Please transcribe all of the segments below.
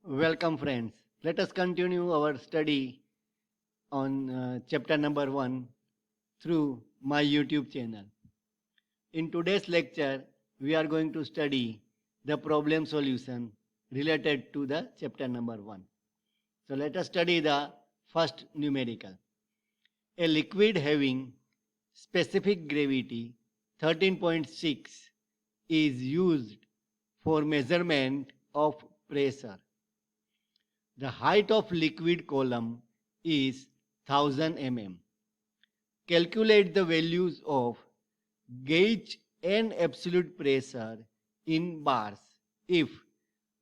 Welcome, friends. Let us continue our study on chapter number 1 through my YouTube channel. In today's lecture, we are going to study the problem solution related to the chapter number 1. So, let us study the first numerical. A liquid having specific gravity 13.6 is used for measurement of pressure. The height of liquid column is 1000 mm. Calculate the values of gauge and absolute pressure in bars if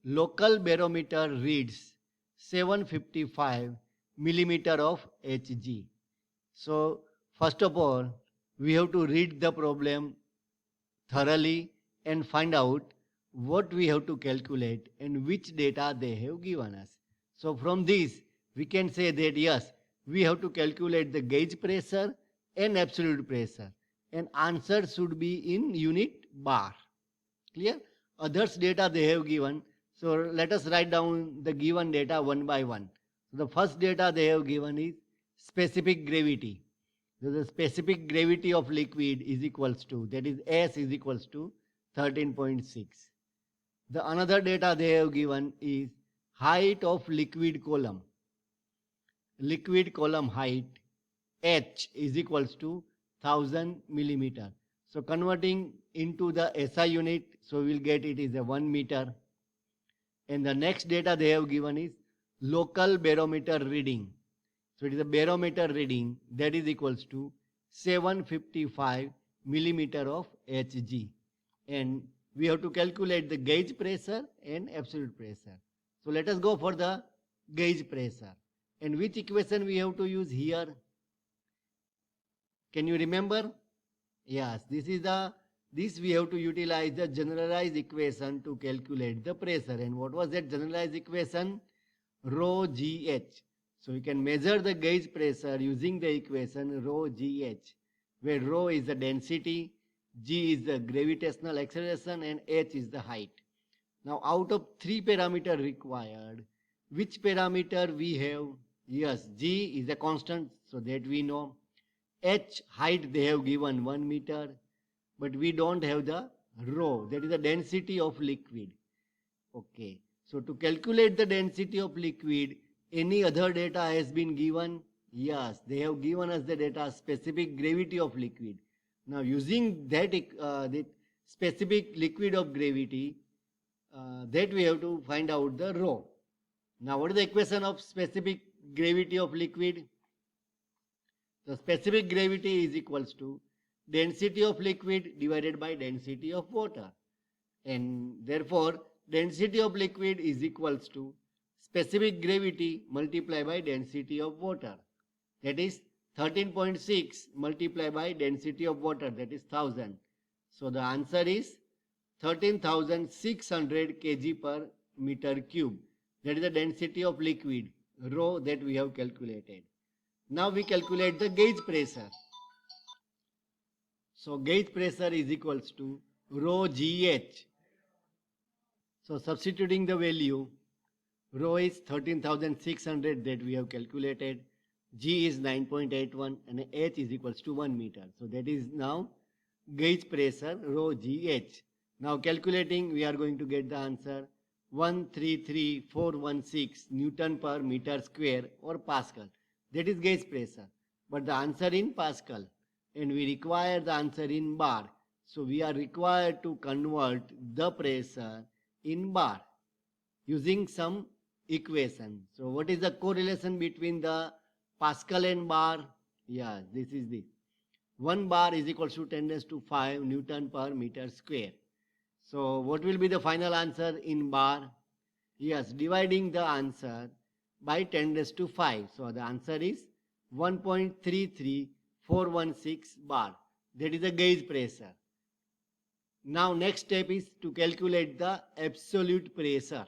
local barometer reads 755 millimeter of Hg. So first of all, we have to read the problem thoroughly and find out what we have to calculate and which data they have given us. So from this, we can say that yes, we have to calculate the gauge pressure and absolute pressure. And answer should be in unit bar. Clear? Others data they have given. So let us write down the given data one by one. So the first data they have given is specific gravity. So the specific gravity of liquid is equals to, that is S is equals to 13.6. The another data they have given is height of liquid column. Liquid column height H is equals to 1000 millimeter. So converting into the SI unit, so we will get it is a 1 meter. And the next data they have given is local barometer reading. So it is a barometer reading that is equals to 755 millimeter of Hg. And we have to calculate the gauge pressure and absolute pressure. So let us go for the gauge pressure. And which equation we have to use here? Can you remember? Yes, this we have to utilize the generalized equation to calculate the pressure. And what was that generalized equation? Rho GH. So you can measure the gauge pressure using the equation rho GH, where rho is the density, G is the gravitational acceleration, and H is the height. Now out of 3 parameters required, which parameter we have? Yes, G is a constant, so that we know. H height they have given 1 meter, but we don't have the rho, that is the density of liquid. Okay, so to calculate the density of liquid, any other data has been given? Yes, they have given us the data specific gravity of liquid. Now using that, that specific liquid of gravity, that we have to find out the rho. Now what is the equation of specific gravity of liquid? The specific gravity is equals to density of liquid divided by density of water. And therefore density of liquid is equals to specific gravity multiplied by density of water. That is 13.6 multiplied by density of water, that is 1000. So the answer is 13,600 kg per meter cube. That is the density of liquid, rho, that we have calculated. Now we calculate the gauge pressure. So gauge pressure is equals to rho GH. So substituting the value, rho is 13,600 that we have calculated, G is 9.81 and H is equals to 1 meter. So that is now gauge pressure rho GH. Now calculating, we are going to get the answer 133,416 Newton per meter square or Pascal. That is gauge pressure. But the answer in Pascal, and we require the answer in bar. So we are required to convert the pressure in bar using some equation. So what is the correlation between the Pascal and bar? Yeah, this is this. 1 bar is equal to 10⁵ Newton per meter square. So what will be the final answer in bar? Yes, dividing the answer by 10⁵. So the answer is 1.33416 bar. That is the gauge pressure. Now next step is to calculate the absolute pressure.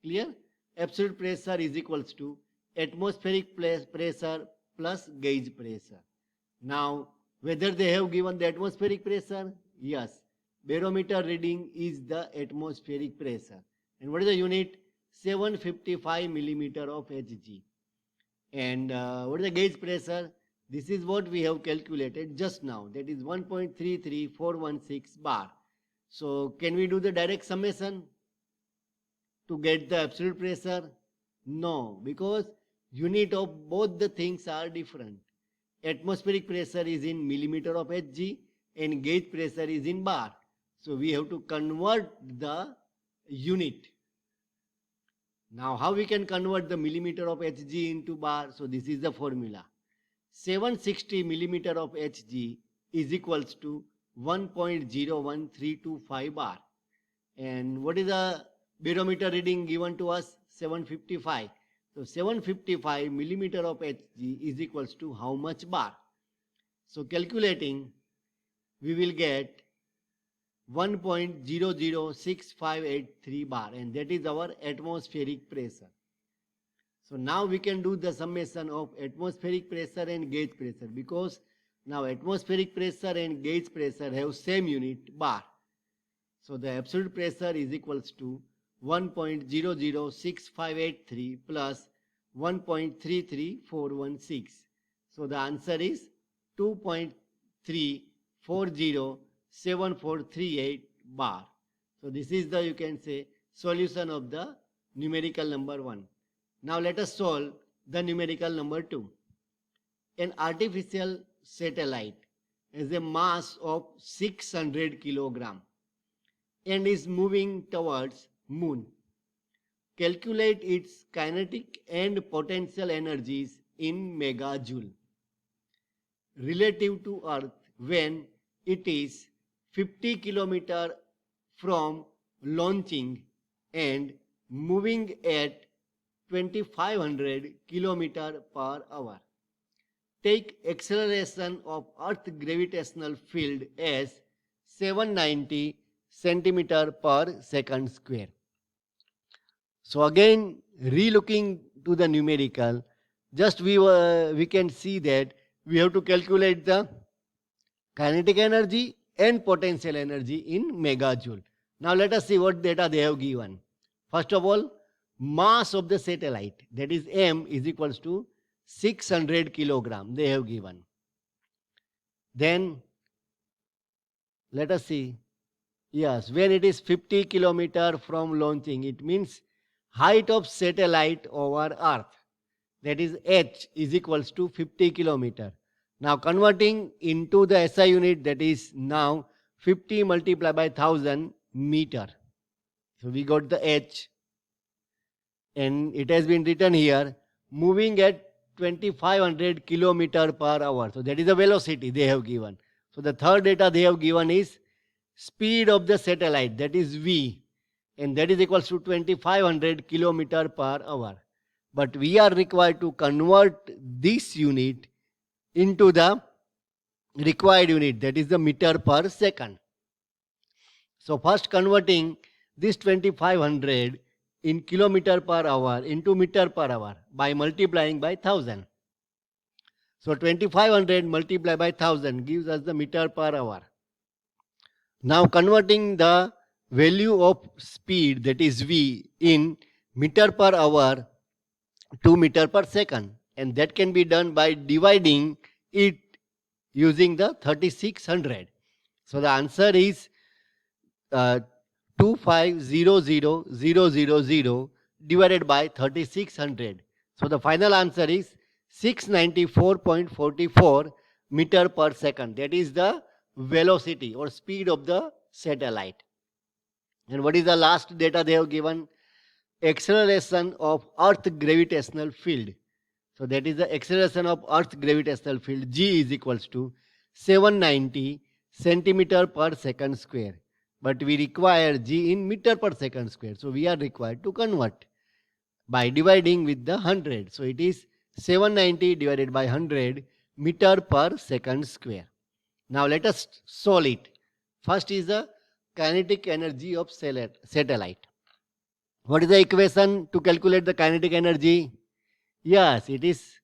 Clear? Absolute pressure is equals to atmospheric pressure plus gauge pressure. Now whether they have given the atmospheric pressure? Yes. Barometer reading is the atmospheric pressure. And what is the unit? 755 millimeter of Hg. And what is the gauge pressure? This is what we have calculated just now. That is 1.33416 bar. So can we do the direct summation to get the absolute pressure? No, because unit of both the things are different. Atmospheric pressure is in millimeter of Hg and gauge pressure is in bar. So we have to convert the unit. Now how we can convert the millimeter of Hg into bar? So this is the formula. 760 millimeter of Hg is equals to 1.01325 bar. And what is the barometer reading given to us? 755. So 755 millimeter of Hg is equals to how much bar? So calculating, we will get 1.006583 bar, and that is our atmospheric pressure. So now we can do the summation of atmospheric pressure and gauge pressure, because now atmospheric pressure and gauge pressure have same unit, bar. So the absolute pressure is equals to 1.006583 plus 1.33416. So the answer is 2.3407438 bar. So this is the, you can say, solution of the numerical number 1. Now let us solve the numerical number 2. An artificial satellite has a mass of 600 kilogram and is moving towards moon. Calculate its kinetic and potential energies in megajoule relative to Earth when it is 50 kilometer from launching and moving at 2500 kilometer per hour. Take acceleration of Earth gravitational field as 790 centimeter per second square. So again, re-looking to the numerical, just we can see that we have to calculate the kinetic energy and potential energy in megajoule. Now let us see what data they have given. First of all, mass of the satellite, that is m, is equals to 600 kilogram they have given. Then let us see, yes, when it is 50 kilometer from launching, it means height of satellite over Earth, that is h, is equals to 50 kilometer. Now converting into the SI unit, that is now 50 multiplied by 1000 meter. So we got the h, and it has been written here, moving at 2500 kilometer per hour. So that is the velocity they have given. So the third data they have given is speed of the satellite, that is v, and that is equals to 2500 kilometer per hour. But we are required to convert this unit into the required unit, that is the meter per second. So first converting this 2500 in kilometer per hour into meter per hour by multiplying by 1000. So 2500 multiplied by 1000 gives us the meter per hour. Now converting the value of speed, that is v, in meter per hour to meter per second, and that can be done by dividing it using the 3600. So the answer is 2500000 divided by 3600. So the final answer is 694.44 meter per second. That is the velocity or speed of the satellite. And what is the last data they have given? Acceleration of Earth gravitational field. So that is the acceleration of Earth gravitational field, g, is equals to 790 centimeter per second square. But we require g in meter per second square. So we are required to convert by dividing with the 100. So it is 790 divided by 100 meter per second square. Now let us solve it. First is the kinetic energy of satellite. What is the equation to calculate the kinetic energy? Yes, it is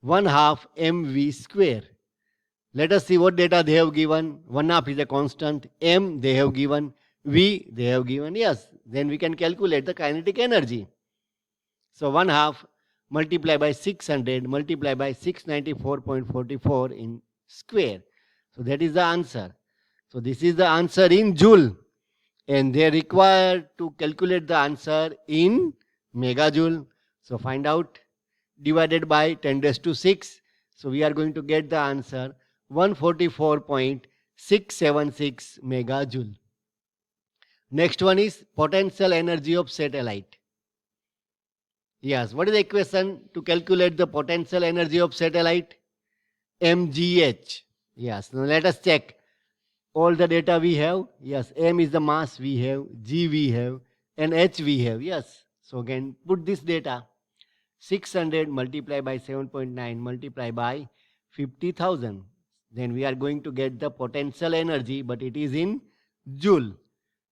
1/2 mv square. Let us see what data they have given. 1/2 is a constant, m they have given, v they have given. Yes, then we can calculate the kinetic energy. So 1 half multiplied by 600 multiplied by 694.44 in square. So that is the answer. So this is the answer in joule. And they are required to calculate the answer in megajoule. So find out, divided by 10 raised to 6. So we are going to get the answer 144.676 megajoule. Next one is potential energy of satellite. Yes, what is the equation to calculate the potential energy of satellite? mgh. Yes, now let us check all the data we have. Yes, m is the mass we have, g we have, and h we have. Yes, so again put this data. 600 multiplied by 7.9 multiplied by 50,000. Then we are going to get the potential energy, but it is in joule.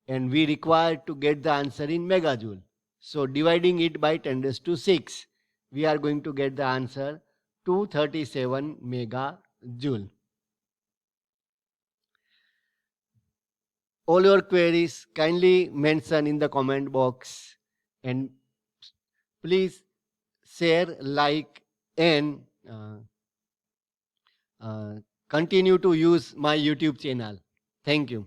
And we require to get the answer in megajoule. So dividing it by 10 raised to 6, we are going to get the answer 237 megajoule. All your queries kindly mention in the comment box, and please share, like, and continue to use my YouTube channel. Thank you.